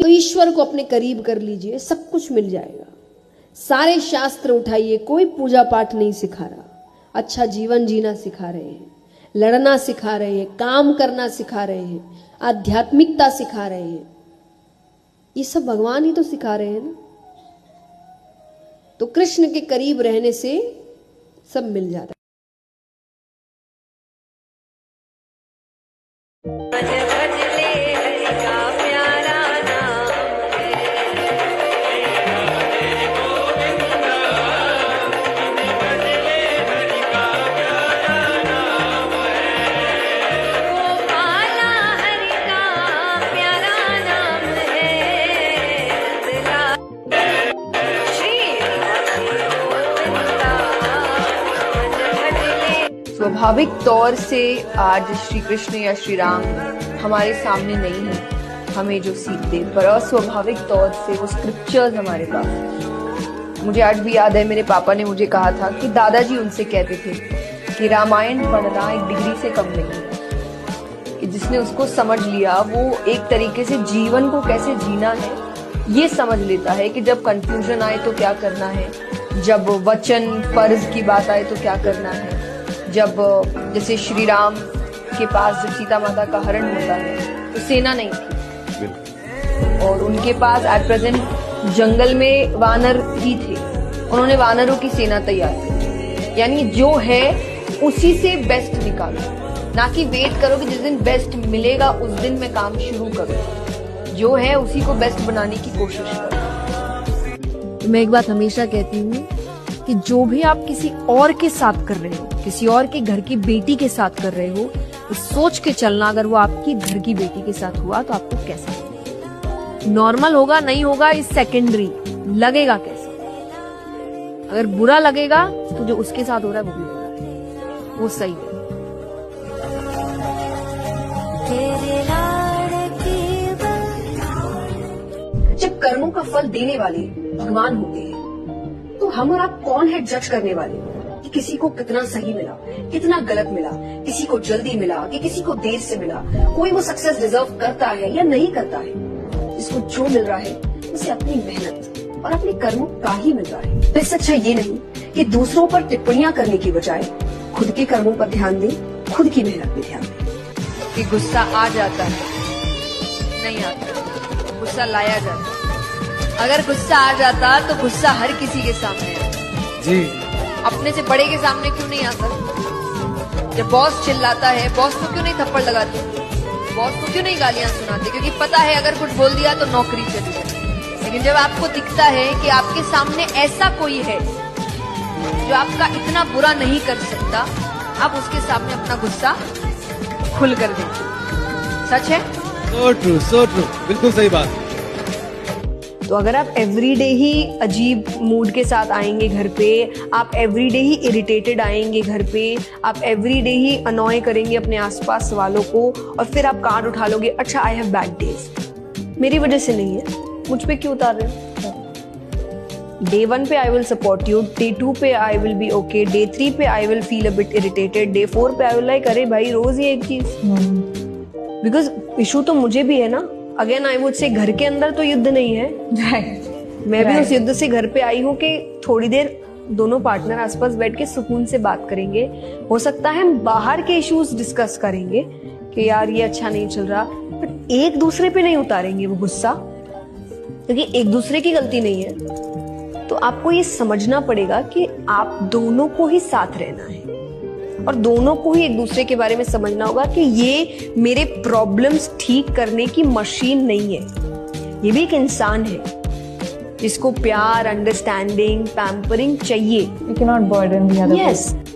ईश्वर को अपने करीब कर लीजिए, सब कुछ मिल जाएगा। सारे शास्त्र उठाइए, कोई पूजा पाठ नहीं सिखा रहा, अच्छा जीवन जीना सिखा रहे हैं, लड़ना सिखा रहे हैं, काम करना सिखा रहे हैं, आध्यात्मिकता सिखा रहे हैं। ये सब भगवान ही तो सिखा रहे हैं ना। तो कृष्ण के करीब रहने से सब मिल जाता है। स्वाभाविक तौर से आज श्री कृष्ण या श्री राम हमारे सामने नहीं है हमें जो सीख दे, पर अस्वाभाविक तौर से वो स्क्रिप्चर्स हमारे पास है। मुझे आज भी याद है, मेरे पापा ने मुझे कहा था कि दादाजी उनसे कहते थे कि रामायण पढ़ना एक डिग्री से कम नहीं है, कि जिसने उसको समझ लिया वो एक तरीके से जीवन को कैसे जीना है ये समझ लेता है, कि जब कंफ्यूजन आए तो क्या करना है, जब वचन फर्ज की बात आए तो क्या करना है, जब जैसे श्री राम के पास जब सीता माता का हरण होता है तो सेना नहीं थी और उनके पास एट प्रेजेंट जंगल में वानर ही थे, उन्होंने वानरों की सेना तैयार की। यानी जो है उसी से बेस्ट निकालो, ना कि वेट करो कि जिस दिन बेस्ट मिलेगा उस दिन मैं काम शुरू करूँ। जो है उसी को बेस्ट बनाने की कोशिश करो। मैं एक बात हमेशा कहती हूँ कि जो भी आप किसी और के साथ कर रहे हो, किसी और के घर की बेटी के साथ कर रहे हो, इस सोच के चलना अगर वो आपकी घर की बेटी के साथ हुआ तो आपको कैसा लगेगा। नॉर्मल होगा नहीं होगा इस सेकेंडरी, लगेगा कैसा। अगर बुरा लगेगा तो जो उसके साथ हो रहा है वो भी बुरा है, वो सही है। जब कर्मों का फल देने वाले भगवान होते हैं तो हम और आप कौन है जज करने वाले कि किसी को कितना सही मिला, कितना गलत मिला, किसी को जल्दी मिला कि किसी को देर से मिला, कोई वो सक्सेस डिजर्व करता है या नहीं करता है। जिसको जो मिल रहा है उसे अपनी मेहनत और अपने कर्मों का ही मिल रहा है। इससे अच्छा ये नहीं कि दूसरों पर टिप्पणियां करने की बजाय खुद के कर्मों पर ध्यान दें, खुद की मेहनत पे ध्यान दें। कि गुस्सा आ जाता है, नहीं आता, गुस्सा लाया जाता है। अगर गुस्सा आ जाता तो गुस्सा हर किसी के सामने आता जी, अपने से बड़े के सामने क्यों नहीं आता। जब बॉस चिल्लाता है, बॉस को क्यों नहीं थप्पड़ लगाते, बॉस को क्यों नहीं गालियां सुनाते, क्योंकि पता है अगर कुछ बोल दिया तो नौकरी चली जाए। लेकिन जब आपको दिखता है कि आपके सामने ऐसा कोई है जो आपका इतना बुरा नहीं कर सकता, आप उसके सामने अपना गुस्सा खुल कर देंगे। सच है। so true, बिल्कुल सही बात। तो अगर आप एवरीडे ही अजीब मूड के साथ आएंगे घर पे, आप एवरीडे ही इरिटेटेड आएंगे घर पे, आप एवरीडे ही अनॉय करेंगे अपने आसपास वालों को और फिर आप कार्ड उठा लोगे, अच्छा आई हैव बैड डेज, मेरी वजह से नहीं है, मुझ पे क्यों उतार रहे हो। डे 1 पे I will support you, day 2 पे I will be okay, day 3 पे I will feel a bit irritated, day 4 पे आई विल लाइक अरे भाई रोज ही एक चीज। बिकॉज इशू तो मुझे भी है ना। अगेन आई वुड से घर के अंदर तो युद्ध नहीं है, मैं भी उस युद्ध से घर पे आई हूँ कि थोड़ी देर दोनों पार्टनर आसपास बैठ के सुकून से बात करेंगे। हो सकता है हम बाहर के इश्यूज डिस्कस करेंगे कि यार ये अच्छा नहीं चल रहा, बट एक दूसरे पे नहीं उतारेंगे वो गुस्सा, क्योंकि एक दूसरे की गलती नहीं है। तो आपको ये समझना पड़ेगा कि आप दोनों को ही साथ रहना है और दोनों को ही एक दूसरे के बारे में समझना होगा कि ये मेरे प्रॉब्लम्स ठीक करने की मशीन नहीं है, ये भी एक इंसान है जिसको प्यार, अंडरस्टैंडिंग, पैम्परिंग चाहिए। You cannot burden the other person. Yes.